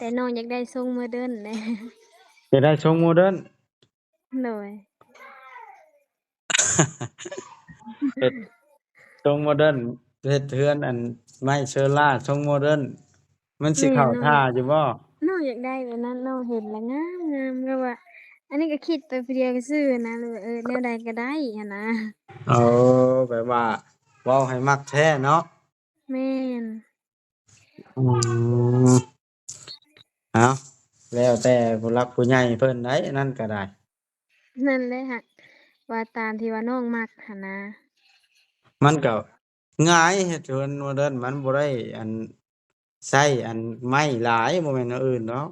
แต่น้องอยากได้ทรงโมเดิร์นแหละ จะได้ทรงโมเดิร์น โดย เฮ็ดทรงโมเดิร์นเฮ็ดเรือนอันไม้เชอร่าทรงโมเดิร์นมันสิแม่เข้าน้องท่าอยู่บ่ น้องอยากได้แบบนั้นน้องเห็นแล้วงามแบบว่า อันนี้ก็คิดไปผู้เดียวซื่อๆนะเลยว่าแนวใดก็ได้หั้นนะ เออแบบว่าเว้าให้มักแท้เนาะ แม่น อืมเอาแล้วแต่ผู้หลักผู้ใหญ่เพิ่นได้นั่นก็ได้ นั่นแหละค่ะว่าตามที่ว่าน้องมักหั้นนะ มันก็ง่ายเฮ็ดเรือนโมเดิร์นมันบ่ได้อันใช้อันไม้หลายบ่แม่นแนวอื่นเนาะ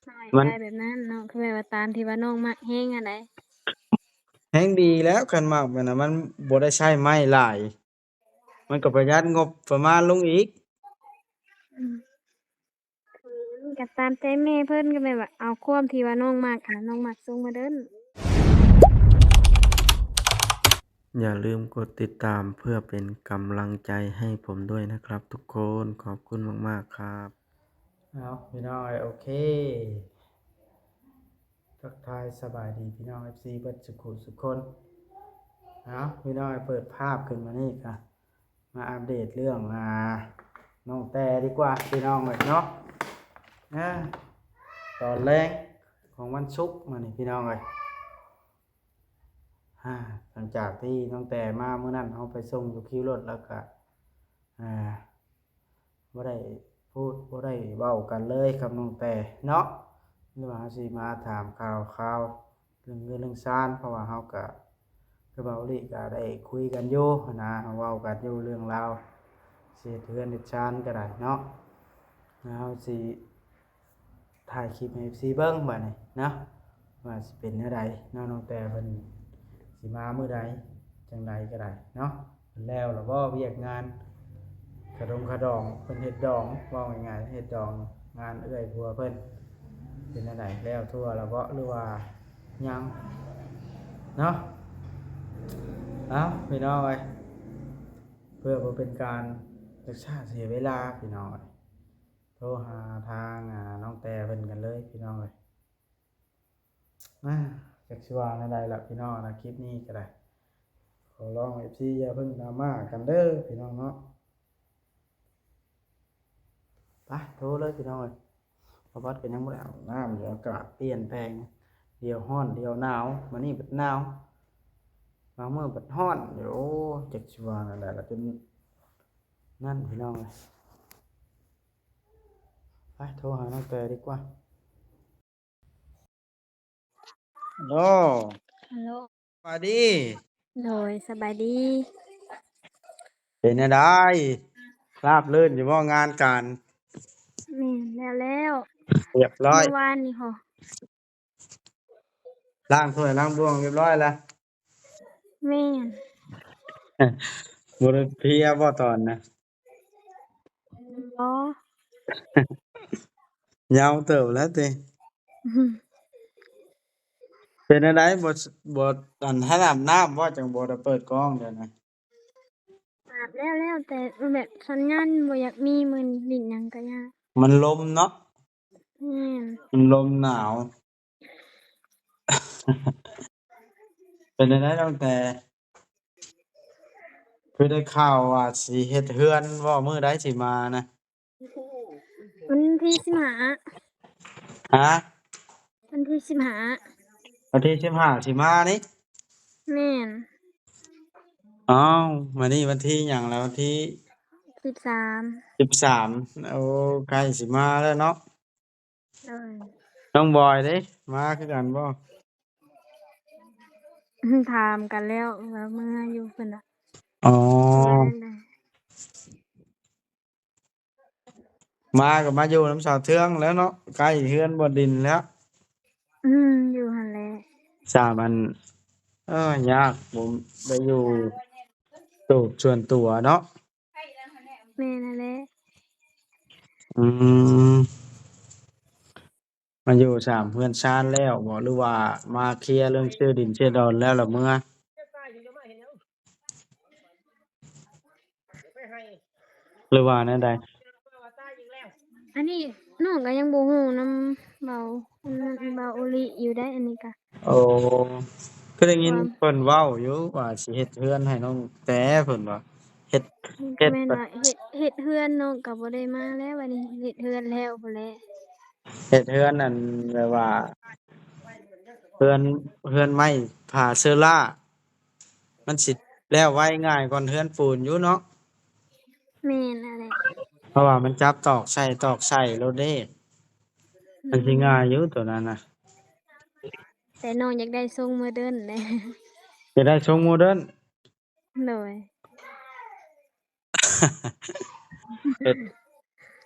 น้องอยากมันได้แบบนั้นน้องคือแบบว่าตามที่ว่าน้องมักแฮงอันใด แฮงดีแล้วคันมักแบบนั้นมันบ่ได้ใช้ไม้หลายมันก็ประหยัดงบประมาณลงอีก อืมก็ตามใจแม่เพิ่นก็แบบว่าเอาความที่ว่าน้องมักหั้นนะน้องมักทรงโมเดิร์น อย่าลืมกดติดตามเพื่อเป็นกำลังใจให้ผมด้วยนะครับทุกคนขอบคุณมากๆครับ เอาพี่น้อยโอเคทักทายสบายดีพี่น้อง FC เบิดสุขุสุขคนเอาพี่น้อยเปิดภาพขึ้นมานี่ค่ะมาอัปเดตเรื่องน้องแต่ดีกว่าพี่น้องเลยเนาะนะตอนแรกของวันศุกร์มานี่พี่น้องเลยหลังจากที่น้องแต่มาเมื่อนั้นเอาไปส่งอยู่คิวรถแล้วก็อ่าบ่ได้พูดบ่ได้เว้ากันเลยครับน้องแต่เนาะหรือว่าเฮาสิมาถามข่าวเรื่องเงินเรื่องซ่านเพราะว่าเฮาก็คือเบาอีหลีก็ได้คุยกันอยู่นะเว้ากันอยู่เรื่องราวสิเฮ็ดเรือนเฮ็ดชานก็ได้เนาะแล้วเฮาสิถ่ายคลิปให้ FC เบิ่งบัดนี้เนาะว่าสิเป็นแนวใดเนาะน้องแต่เพิ่นสิมามื้อใดจังใดก็ได้เนาะเพิ่นแล้วบ่เวียกงานขดองเพิ่นเฮ็ดดองเว้าง่ายๆเฮ็ดดองงานเอื้อยผัวเพิ่นเป็นแนวใดแล้วทั่วแล้วบ่หรือว่ายังเนาะเอาพี่น้องเอ้ยเพื่อบ่เป็นการศึกษาเสียเวลาพี่น้องเอ้ยโทรหาทางน้องแต่เพิ่นกันเลยพี่น้องเอ้ยจักสิว่าแนวใดล่ะพี่น้องนะคลิปนี้ก็ได้ขอร้อง FC อย่าเพิ่งดราม่ากันเด้อพี่น้องเนาะไปโทรเลยพี่น้องเอ้ยเพราะว่าก็ยังบ่ได้อาบน้ำอยู่อากาศเปลี่ยนแปลงเดี๋ยวร้อนเดี๋ยวหนาวมื้อนี้บัดหนาวบางมื้อบัดร้อนเดี๋ยวจักสิว่าแนวใดล่ะจนนั่นพี่น้องเอ้ยไปโทรหาน้องแต่ดีกว่าฮัลโหล ฮัลโหล สวัสดี โดยสบายดี เป็นจั่งใดราบรื่นอยู่บ่งานการ แม่นแล้ว เรียบร้อย เมื่อวานนี่ค่ะ ล้างถ้วยล้างบ่วงเรียบร้อยแล้ว แม่น บ่ได้เพลียบ่ตอนน่ะ บ่ ยาวเติบแล้วติเป็นจั่งใดบ่อันให้อาบน้ำบ่จังบ่ได้เปิดกล้องเดี๋ยวนะ อาบแล้วแต่แบบสัญญาณบ่อยากมีมื้อนี้ลิ้นหยังก็ยาก มันลมเนาะ แม่น มันลมหนาว เป็นจั่งใดตั้งแต่คือได้ข่าวว่าสิเฮ็ดเรือนบ่มื้อใดสิมานะ วันที่15 ฮะ วันที่15 วันที่15สิมานี่ แม่น อ้าวมื้อนี้วันที่หยังแล้ววันที่ 13 13โอ้ใกล้สิมาแล้วเนาะ เออ น้องบอยเด้มาคือกันบ่ ถามกันแล้วว่าเมื่ออยู่เพิ่นน่ะ อ๋อ ว่าจั่งใด มาก็มาอยู่น้ำสาวเทืองแล้วเนาะใกล้เฮือนบ่ดินแล้ว อยู่หั่นแหละ 3อันยากผมได้อยู่ตูบส่วนตัวเนาะ แม่นั่นแหละ อืมมาอยู่3เฮือนชานแล้วบ่หรือว่ามาเคลียร์เรื่องชื่อดินชื่อดอนแล้วล่ะเมื่อหรือว่าแนวใด อันนี้น้องก็ยังบ่ฮู้นำเบาอันนั้นเบาโอลิอยู่ได้อันนี้ก็โอ้คือได้ยินว่าเพิ่นเว้าอยู่ว่าสิเฮ็ดเรือนให้น้องแต่เพิ่นว่าเฮ็ดมันก็เฮ็ดแบบแม่นว่าเฮ็ดเรือนน้องก็บ่ได้มาแล้วบัดนี้เฮ็ดเรือนแล้วพู้นแหละเฮ็ดเรือนนั่นแบบว่าเรือนเรือนไม้ผ่าเชื้อรามันสิแล้วไว้ง่ายกว่าเรือนปูนอยู่เนาะแม่นนั่นแหละเพราะว่ามันจับตอกใส่โลดเด้อืมันสิง่ายมอยู่ตัวนั้นน่ะแต่น้องอยากได้ทรงโมเดิร์นแหละ จะได้ทรงโมเดิร์น โดย เฮ็ด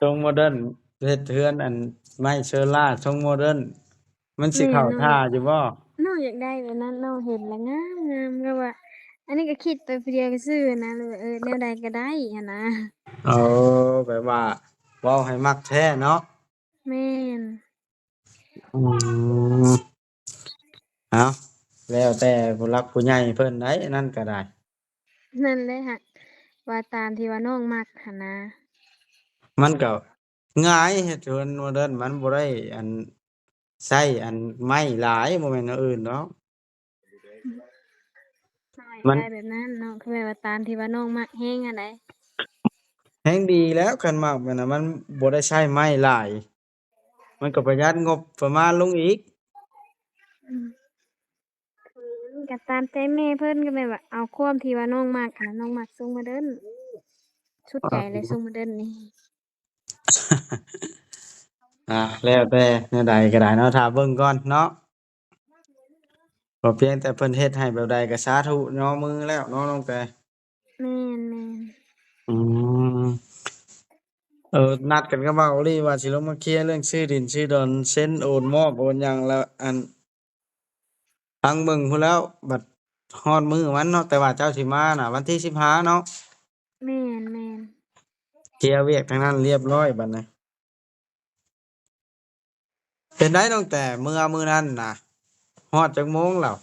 ทรงโมเดิร์นเฮ็ดเรือนอันไม้เชื้อราทรงโมเดิร์นมันสิแม่เข้าน้องท่าอยู่บ่ น้องอยากได้แบบนั้นน้องเห็นแล้วงามก็ว่าอันนี้ก็คิดไปผู้เดียวซื่อๆนะเลยว่าแนวใดก็ได้หั้นนะเออแบบว่าเว้าให้มักแท้เนาะแม่นอืมเอาแล้วแต่ผู้หลักผู้ใหญ่เพิ่นได้นั่นก็ได้นั่นแหละค่ะว่าตามที่ว่าน้องมักหั้นนะมันก็ง่ายเฮ็ดเรือนโมเดิร์นมันบ่ได้อันใช้อันไม้หลายบ่แม่นอันอื่นเนาะน้องอยากมันได้แบบนั้นน้องคือแบบว่าตามที่ว่าน้องมักแฮงอันใดแฮงดีแล้วคันมักแบบนั้นมันบ่ได้ใช้ไม้หลายมันก็ประหยัดงบประมาณลงอีกอืมก็ตามใจแม่เพิ่นก็แบบว่าเอาความที่ว่าน้องมักค่ะน้องมักทรงโมเดิร์นสุดใจเลยทรงโมเดิร์นนี่แล้วแต่แนวใดก็ได้เนาะถ้าเบิ่งก่อนเนาะก็เพียงแต่เพิ่นเฮ็ดให้แบบใดก็สาธุย่อมือแล้วเนาะน้องแต่แม่นอืม นัดกันกับเว้าลี่ว่าสิลงมาเคลียร์เรื่องชื่อดินชื่อดอนเซ็นโอนมอบโอนหยังแล้วอันทางเบิ่งพู้นแล้วบัดฮอดมื้อมันเนาะแต่ว่าเจ้าสิมาน่ะวันที่15เนาะแม่นแม่นเคลียร์เวียกทางนั้นเรียบร้อยบัดนี้เป็นได้ตั้งแต่มื้อนั้นน่ะฮอดจักโมงแล้ว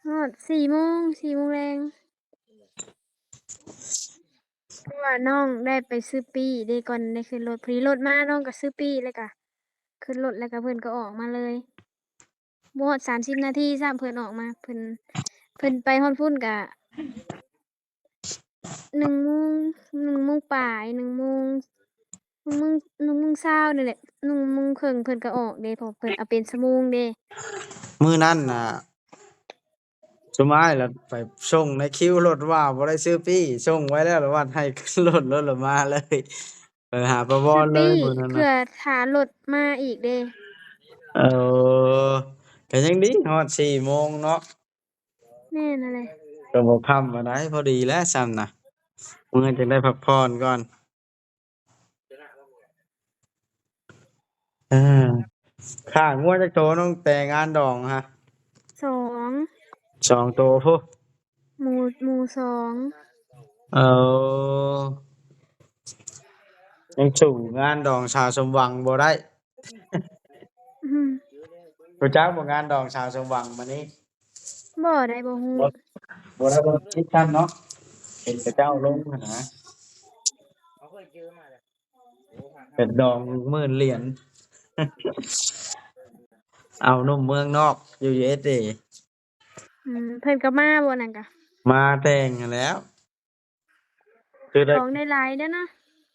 ฮอด4 โมงแลง เพราะว่าน้องได้ไปซื้อปี้เดะก่อนได้ขึ้นรถพอดีรถมาน้องก็ซื้อปี้แล้วก็ขึ้นรถแล้วก็เพิ่นก็ออกมาเลยบ่ฮอด30นาทีซ้ำเพิ่นออกมาเพิ่นไปฮอดพุ่นก็1 โมง1 โมงปลาย1 โมงนี่แหละ1 โมงครึ่งเพิ่นก็ออกเดะเพราะเพิ่นเอาเป็นชั่วโมงเดะมื้อนั้นน่ะสุดท้ายแล้วไปส่งในคิวรถว่าบ่ได้ซื้อปี้ส่งไว้แล้วแล้วว่าให้ขึ้นรถแล้วมาเลยไปหาป้าบอนเลยซื้อปี้มื้อนั้นน่ะเพื่อท่ารถมาอีกเดะเออก็ยังดีฮอด4โมงเนาะ แม่นั่นแหละก็บ่ค่ำปานใดพอดีแล้วซ้ำน่ะมื้อจังได้พักผ่อนก่อนเออค่างัวจักโตน้องแต่งานดองฮะ2 2โตพุหมู่2เอ๋ยังสู่งานดองชาวสมหวังบ่ได้อือฮึรู้จักบ่งานดองชาวสมหวังมื้อนี้บ่ได้บ่ฮู้บ่บ่ติดตามเนาะเห็นเขาเจ้าลงหั้นนะเป็นดอง10,000 เหรียญเอาหนุ่มเมืองนอกอยู่ USA เพิ่นก็มาบ่นั่นก็มาแต่งหั้นแหล้วคือได้ของได้หลายเด้อเนาะ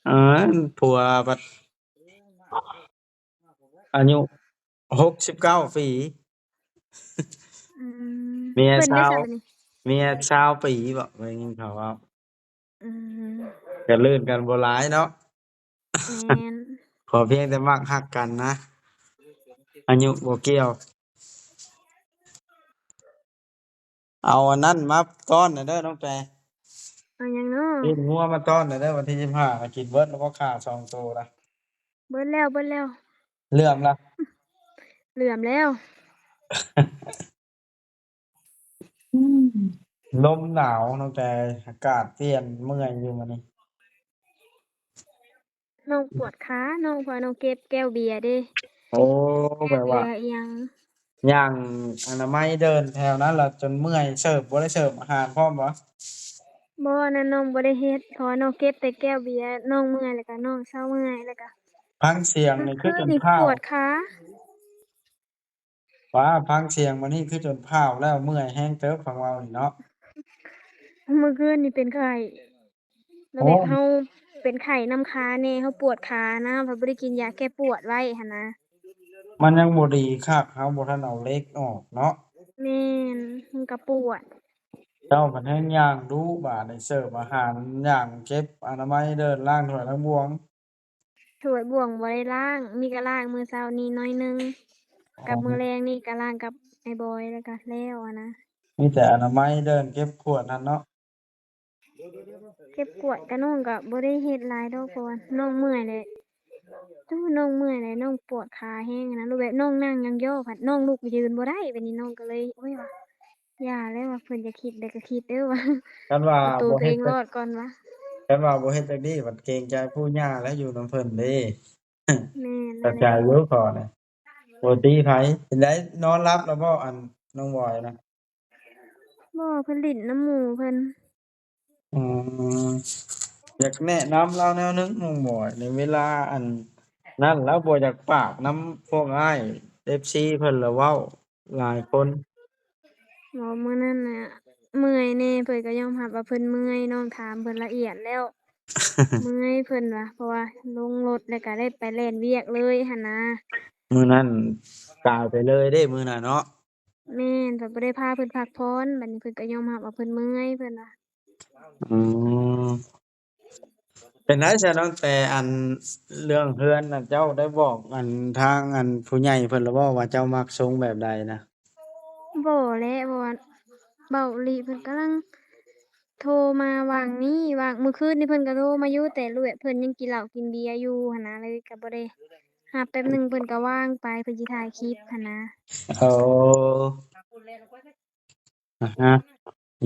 เออผัวบัดอายุ69 ปี อืมเมียเพิ่นชาวได้ซะบัดนี้เมียชาวปีบ่ว่ายินเขาเว้าอืมก็ลื่นกันบ่หลายเนาะแม่นขอเพียงแต่มักฮักกันนะอายุบ่เกี่ยวเอาอันนั้นมาต้อนหน่อยเด้อน้องแปรเอาหยังเนาะปีนงัวมาต้อนหน่อยเด้อวันที่25น่ะกินเบิดแล้วบ่ขา2โตนะเบิดแล้วเหลื่อมล่ะเหลื่อมแล้วอืมลมหนาวน้องแปรอากาศเปลี่ยนเมื่อยอยู่มื้อนี้น้องปวดขาน้องเพราะว่าน้องเก็บแก้วเบียร์เด้โอ้แก้วเบีแบบว่ายร์อิหยังย่างอนามัยเดินแถวนั้นล่ะจนเมื่อยเสิร์ฟบ่ได้เสิร์ฟอาหารพร้อมบ่ บ่นั่นน้องบ่ได้เฮ็ดเพราะว่าน้องเก็บแต่แก้วเบียร์น้องเมื่อยแล้วก็น้องเซาเมื่อยแล้วก็ฟังเสียงเมื่อนี่คือคืนนี่จนพร้าวปวดขาว่าฟังเสียงมานี่คือจนพร้าวแล้วเมื่อยแรงเติบฟังเว้านี่เนาะเมื่อคืนนี่เป็นไข้แล้วโอ้แบบเราเป็นไข้นำขาแน่เราปวดขานะเพราะบ่ได้กินยาแก้ปวดไว้หันนะมันยังบ่ดีคักเราบ่ทันเอาเหล็กออกเนาะ แม่นมันก็ปวดเจ้าพันให้ย่างดูบาดในเสิร์ฟอาหารย่างเก็บอนามัยเดินล้างถ้วยล้างบวงถ้วยบ่วงบ่ได้ล้างมีก็ล้างมื้อเช้านี้น้อยหนึ่งอ๋อกับมื้อแลงนี่ก็ล้างกับไอ้บอยแล้วก็แล้วอะนะ มีแต่อนามัยเดินเก็บขวดนั่นเนาะเก็บกวาดก็น้องก็บ่ได้เฮ็ดหลายดอกเพราะว่าน้องเมื่อยเลยน้องเมื่อยเลยน้องปวดขาแรงนะรู้แบบน้องนั่งยองๆผัดน้องลุกยืนบ่ได้บัดนี้น้องก็เลยโอ้ยว่าอย่าเลยว่าเพิ่นจะคิดได้ก็คิดเด้อว่า คันว่า เอาตัวบ่เฮ็ดจักตัวเองรอดก่อนวะคันว่าบ่เฮ็ดจักนี้บัดเกรงใจผู้ย่าและอยู่นำเพิ่นเด้ แม่น กระนั่นแหละจายอยู่ก่อนน่ะบ่ตีไผเป็นไดนอนหลับแล้วบ่อันน้องบอยนะบ่เพิ่นลิ้นน้ำหมู่เพิ่นอืมอยากแนะนำเราแนวหนึ่งน้องบอยในเวลาอันนั้นแล้วบ่อยากปากนำพวกอ้าย FC เพิ่นละเว้าหลายคน บ่มื้อนั้นน่ะเมื่อยแน่เพิ่นก็ยอมรับว่าเพิ่นเมื่อยน้องถามเพิ่นละเอียดแล้วเมื่อยเพิ่นว่าเพราะว่าลงรถแล้วก็ได้ไปแล่นเวียกเลยหันนะ มื้อนั้นกายไปเลยเด้มื้อน่ะเนาะแม่นแบบบ่ได้พาเพิ่นพักผ่อนบัดนี้เพิ่นก็ยอมรับว่าเพิ่นเมื่อยเพิ่นว่าอืมเป็นไดซะน้องแต่อันเรื่องเรือนน่ะเจ้าได้บอกอันทางอันผู้ใหญ่เพิ่นแล้วบ่ว่าเจ้ามักทรงแบบใดนะบ่แหละเพราะว่าเบาอีหลีเพิ่นกำลังโทรมาวางนี้วางมื้อคืนนี่เพิ่นก็โทรมาอยู่แต่รู้แบบเพิ่นยังกินเหล้ากินเบียร์อยู่หั้นนะเลยก็บ่ได้รับแป๊บหนึ่งเพิ่นก็ว่างไปเพิ่นสิถ่ายคลิปหั้นนะอ๋ออะฮะ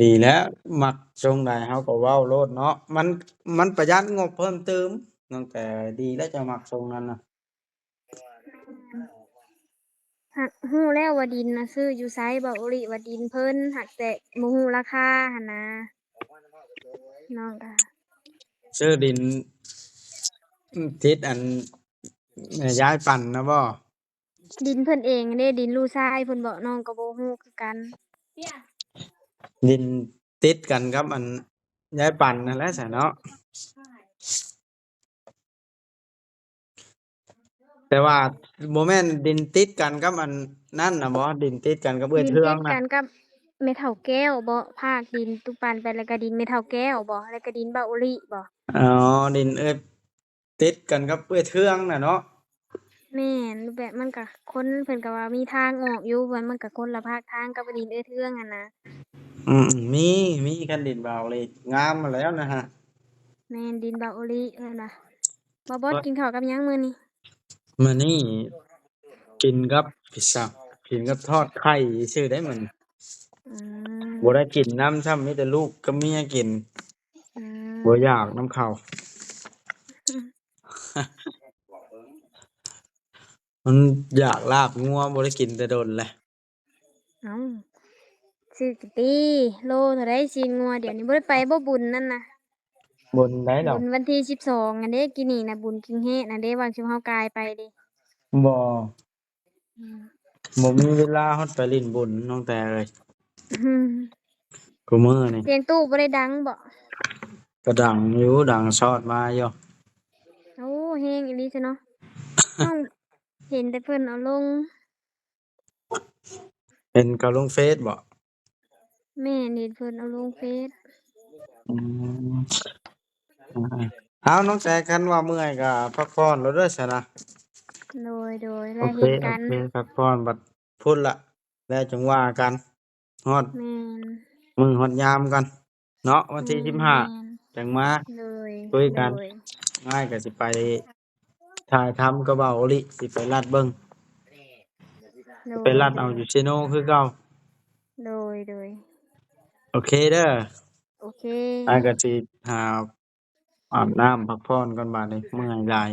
ดีแล้วมักทรงใดเฮาก็เว้าโลดเนาะมันประหยัดงบเพิ่มเติมน้องแต่ดีแล้วเจ้ามักทรงนั้นน่ะหักฮู้แล้วว่าดินน่ะซื้ออยู่ไสเบาอีหลีว่าดินเพิ่นหักแต่บ่ฮู้ราคาหั้นนะน้องก็ซื้อดินทิศอันย้ายปั่นนะบ่ ดินเพิ่นเองเด้ดินลูกชายเพิ่นบอกน้องก็บ่ฮู้คือกันดินติดกันกับอันยายปั่นนั่นแหละซะเนาะแต่ว่าบ่แม่นดินติดกันกับอันนั่นน่ะบ่ดินติดกันกับเอื้อยดินติดเทืองน่ะกันกับแม่เฒ่าแก้วบ่ภาคดินตุปันไปแล้วก็ดินแม่เฒ่าแก้วบ่แล้วก็ดินเบาอีหลีบ่ อ๋อดินเอื้อยติดกันกับเอื้อยเทืองน่ะเนาะแม่นแบบมันก็คนเพิ่นก็ว่ามีทางออกอยู่ว่ามันก็คนละภาคทางกับดินเอื้อเทืองอะนะอืมๆมีคันดินเบาเลยงามมาแล้วนะฮะแม่นดินเบาอีหลีเพิ่นว่าบ่บอสกินข้าวกับหยังมื้อนี้มื้อนี้กินกับพิซซ่ากินกับทอดไข่ซื่อได้มื้อนี้อืบ่ได้มกินนำซ้ำมีแต่ลูกกับเมียกินอืบ่มอยากนำเขามันอยากลาบงัวบ่ได้กินแต่โดนแล้ว เอ้าซื้อกิติโลเท่าใดสิงัวเดี๋ยวนี้บ่ได้ไปบ่บุญนั่นน่ะบนได้ดอกบุญวันที่12อันเด้กินนี่น่ะบุญกินเฮดน่ะเด้วันที่เฮากายไปเด้บ่อืม บ่มีเวลาฮอดไปลิ้นบุญน้องแต่เอ้ย อืมคุมื้อนี่เสียงตู้บ่ได้ดังบ่ก็ดังอยู่ดังชอดมาอยู่โอ้แฮงอีหลีซะเนาะน้องเห็นแต่เพิ่นเอาลง เห็นเขาลงเฟซบ่แม่นี่เพิ่นเอาลงเฟซอืมอ้าวน้องแต่คันว่าเมื่อยก็พักผ่อนแล้วเด้อซันนะโดยโอเคและเฮ็ดกันพักผ่อนบัดพุ่นล่ะแล้วจังว่ากันฮอดแม่นมื้อฮอดยามกันเนาะวันแม่ที่นแม่15นจังมาโดยคุยโดกันยอ้ายก็สิไปถ่ายทำกับเบาโอลิสิไปลัดเบิ่งโดสิไปยลัดเอาอยู่ซิโนคือเก่าโดยโอเคเด้อโอเคอ้ายก็สิหาอาบน้ำพักผ่อนก่อนบัดนี้เมื่อยหลาย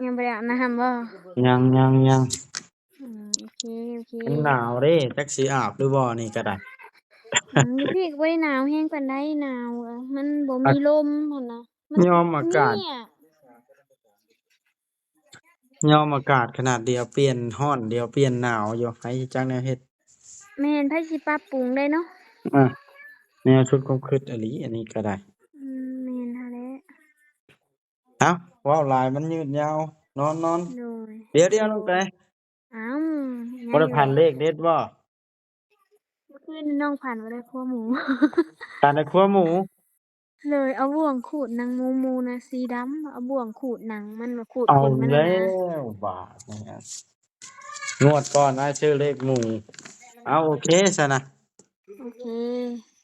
ยังบ่ได้อาบน้ำบ่ยังโอเคมันหนาวเด้จักสิอาบหรือบ่นี่ก็ได้ อยู่พี่ก็บ่ได้หนาวแรงปานใดหนาวอะมันบ่ อะ มีลมหั่นน่ะมัน ยอมอากาศ เนี่ย ยอมอากาศขนาดเดียวเปลี่ยนร้อนเดียวเปลี่ยนหนาวอยู่ไผสิจักแนวเฮ็ด แม่นไผสิปรับปรุงได้เนาะ อาแนวชุดความคิดอีหลีอันนี้ก็ได้ แม่นหั้นแหละ เอ้าเว้าหลายมันยืดยาว นอน โดย ๆ เดี๋ยวๆน้องแต อ้าวยั บ่ ง ได้ อีก พันเลขเด็ดบ่ เมื่อคืนนี่น้องฝันว่าได้คั่วหมู พันแต่ครัวหมู เลยเอาบ่วงขูดหนังหมูน่ะสีดำเอาบ่วงขูดหนังมันมาขูด เอา ขนมัน แล้ น่ะนะ วบาดนี้อะงวดก่อนนะชื่อเลขหมู่เอาโอเคซะนะ โอเค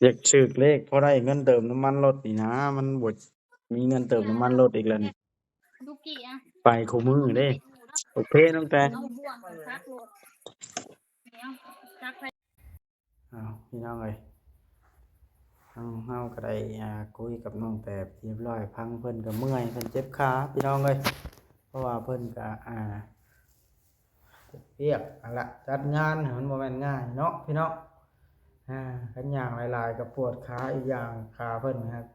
อยากชื่อเลขพอได้เงินเติมน้ำมันรถนี่นะ มันบ่มีเงินเติมน้ำมันรถอีกแล้วนี่ ลูกกี้อะ ไปคู่มือเด้ โอเคน้องแต เอาบ่วงซักโลดเดี๋ยวซักไป อ้าวพี่น้องเอ้ยทางเฮาก็ได้คุยกับน้องแต่เรียบร้อยพังเพิ่นก็เมื่อยเพิ่นเจ็บขาพี่น้องเอ้ยเพราะว่าเพิ่นก็เรียกอันละจัดงานมันบ่แม่นง่ายเนาะพี่น้องคันย่างหลายๆก็ปวดขาอีกอย่างขาเพิ่นครับ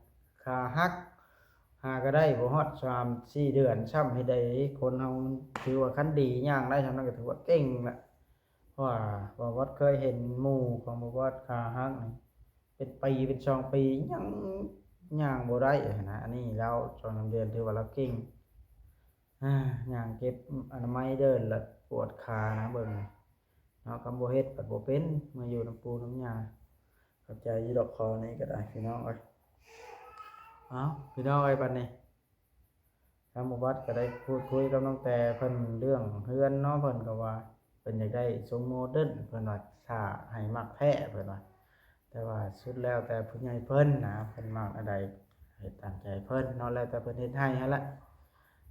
ขาหักหาก็ได้บ่ฮอด3-4 เดือนซ้ำให้ได้คนเฮาถือว่าคันดีย่างได้ซำนั้นก็ถือว่าเก่งละเพราะว่าบ่วัดเคยเห็นหมู่ของบ่วัดขาหักนี่เป็นปีเป็น2 ปียังย่างบ่ได้หั้นนะอันนี้เรา2-3 เดือนถือว่าเราเก่งย่างเก็บอนามัยเดินแล้วปวดขานะเบิ่งเนาะคำบ่เฮ็ดก็บ่เป็นมาอยู่นำปู่นำย่าเข้าใจอยู่ดอกคอนี้ก็ได้พี่น้องเอ้ยอ้าวพี่น้องเอ้ยบัดนี้ทางหมู่บ้านก็ได้พูดคุยกับน้องแต่เพิ่นเรื่องเฮือนเนาะเพิ่นก็ว่าเพิ่นอยากได้ทรงโมเดิร์นเพิ่นว่าถ้าให้มักแท้เพิ่นว่าแต่ว่าสุดแล้วแต่ผู้ใหญ่เพิ่นนะเพิ่นมักอันใดให้ตามใจเพิ่นเนาะแล้วแต่เพิ่นเฮ็ดให้หั่นแหละ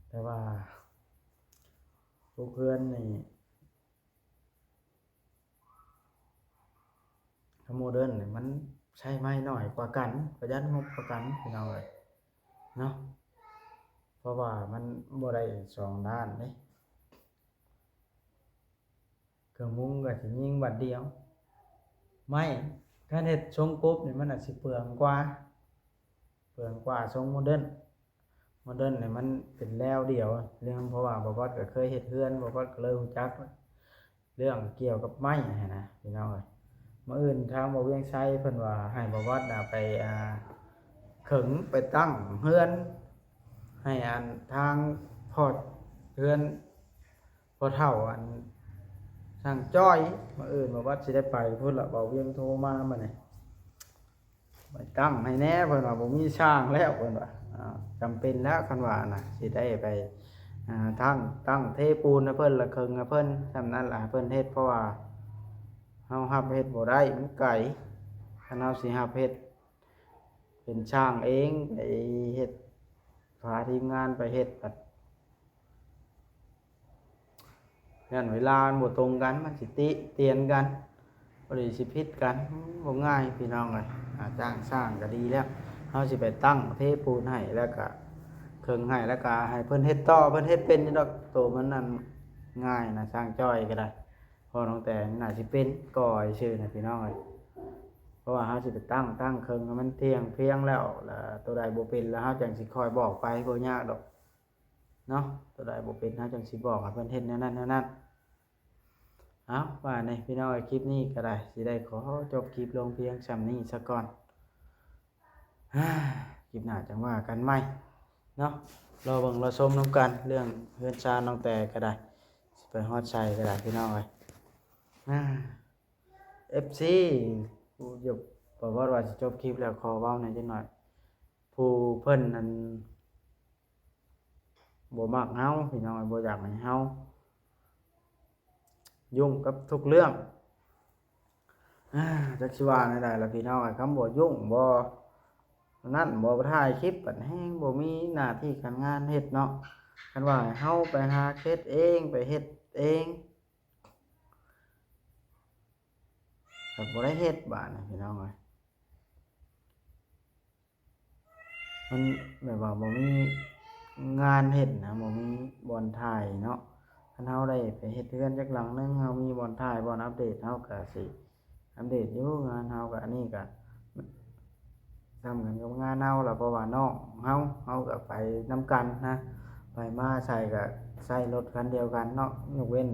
แต่ว่าผู้เพื่อนนี่ถ้าโมเดิร์นนี่มันใช้ไม้น้อยกว่ากันประหยัดงบกว่ากันพี่น้องเอ้ยเนาะเพราะว่ามันบ่ได้2ด้านเด้เครื่องมุงก็สิยิงบัดเดียวไม้คันเฮ็ดทรงกบนี่มันอาจสิเปลืองกว่าทรงโมเดิร์นนี่มันเป็นแล้วเดียวเรื่องเพราะว่าบ่บอสก็เคยเฮ็ดเรือนบ่บอสก็เลยรู้จักเรื่องเกี่ยวกับไม้หั้นนะพี่น้องเอ้ยมื้ออื่นทางบ่เวียงไชเพิ่นว่าให้บ่บอสน่ะไปขึงไปตั้งเรือนให้ทางพอดเรือนพอเฒ่าช่างจ้อยมื้ออื่นบ่บอสสิได้ไปพุ่นล่ะบ่เวียงโทรมาบัดนี้ไปตั้งให้แหน่เพิ่นว่าบ่มีช่างแล้วเพิ่นว่าจำเป็นแล้วคันว่าน่ะสิได้ไปตั้งเทปูนให้เพิ่นละครึ่งให้เพิ่นส่ำนั้นล่ะให้เพิ่นเฮ็ดเพราะว่าเฮารับเฮ็ดบ่ได้มันไกลคันเฮาสิรับเฮ็ดเป็นช่างเองไปเฮ็ดพาทีมงานไปเฮ็ดบัดงั้นเวลามันบ่ตรงกันมันสิเตียนกันบ่ได้สิผิดกันบ่ง่ายพี่น้องเอ้ยจ้างสร้างก็ดีแล้วเฮาสิไปตั้งเทปูนให้แล้วก็เครื่องให้แล้วก็ให้เพิ่นเฮ็ดต่อเพิ่นเฮ็ดเป็นอยู่ดอกโตมันนั่นง่ายนะสร้างจ้อยก็ได้พอน้องแต่น่าสิเป็นก่อยชื่อนะพี่น้องเอ้ยเพราะว่าเฮาสิไปตั้งเครื่องให้มันเพียงแล้วตัวใดบ่เป็นแล้วเฮาจังสิคอยบอกไปบ่ยากดอกเนาะตัวใดบ่เป็นเฮาจังสิบอกให้เพิ่นเฮ็ดแนวนั้นเอาว่าในพี่น้องคลิปนี้ก็ได้สิได้ขอจบคลิปลงเพียงส่ำนี้ซะก่อนคลิปหน้าจังว่ากันใหม่เนาะรอเบิ่งรอชมนำกันเรื่องเฮือนชาน้องแต่ก็ได้สิไปฮอดชัยก็ได้พี่น้องเอ้ยFC ผู้หยุบบอกว่าสิจบคลิปแล้วขอเว้าหน่อยจังหน่อยผู้เพิ่นนั้นบ่มักเฮาพี่น้องบ่อยากให้เฮายุ่งกับทุกเรื่องจักสิว่าแนวใดล่ะพี่น้องคำบ่ยุ่งบ่นั่นบ่ถ่ายคลิปบัดแฮงบ่มีหน้าที่การงานเฮ็ดเนาะคันว่าให้เฮาไปหาเฮ็ดเองไปเฮ็ดเองก็บ่ได้เฮ็ดบาดนี้พี่น้องเอ้ยมันแบบว่าบ่มีงานเฮ็ดนะบ่มีบ่อนถ่ายเนาะคันเฮาได้ไปเฮ็ดเรือนจักหลังนึงเฮามีบ่อนถ่ายบ่อนอัปเดตเฮาก็สิ อัปเดตอยู่งานเฮาก็อันนี้ก็ทำกันกับงานเฮาล่ะเพราะว่าน้องเฮาก็ไปนํกันนะ ไปมาใส่ก็ใส่รถคันเดียวกันเนาะยกเว้น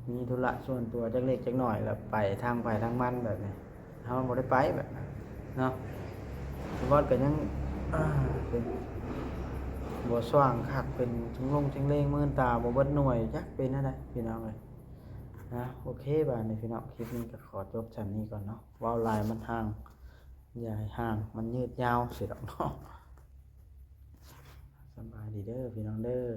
มีธุระส่วนตัวจักเล็กจักน้อยแล้วไปทางมันแบบนี้เฮาบ่ได้ไปแบบนั้นเนาะสมมุติก็ยังเป็นบ่สว่างคักเป็นชิงเลงมื่นตาบ่เบิดหน่วยจักเป็นจั่งใดพี่น้องเอ้ยนะโอเคบัดนี้พี่น้องคลิปนี้ก็ขอจบชั้นนี้ก่อนเนาะเว้าหลายมันห่างอย่าให้ห่างมันยืดยาวสิดอกเนาะสำบายดีเด้อพี่น้องเด้อ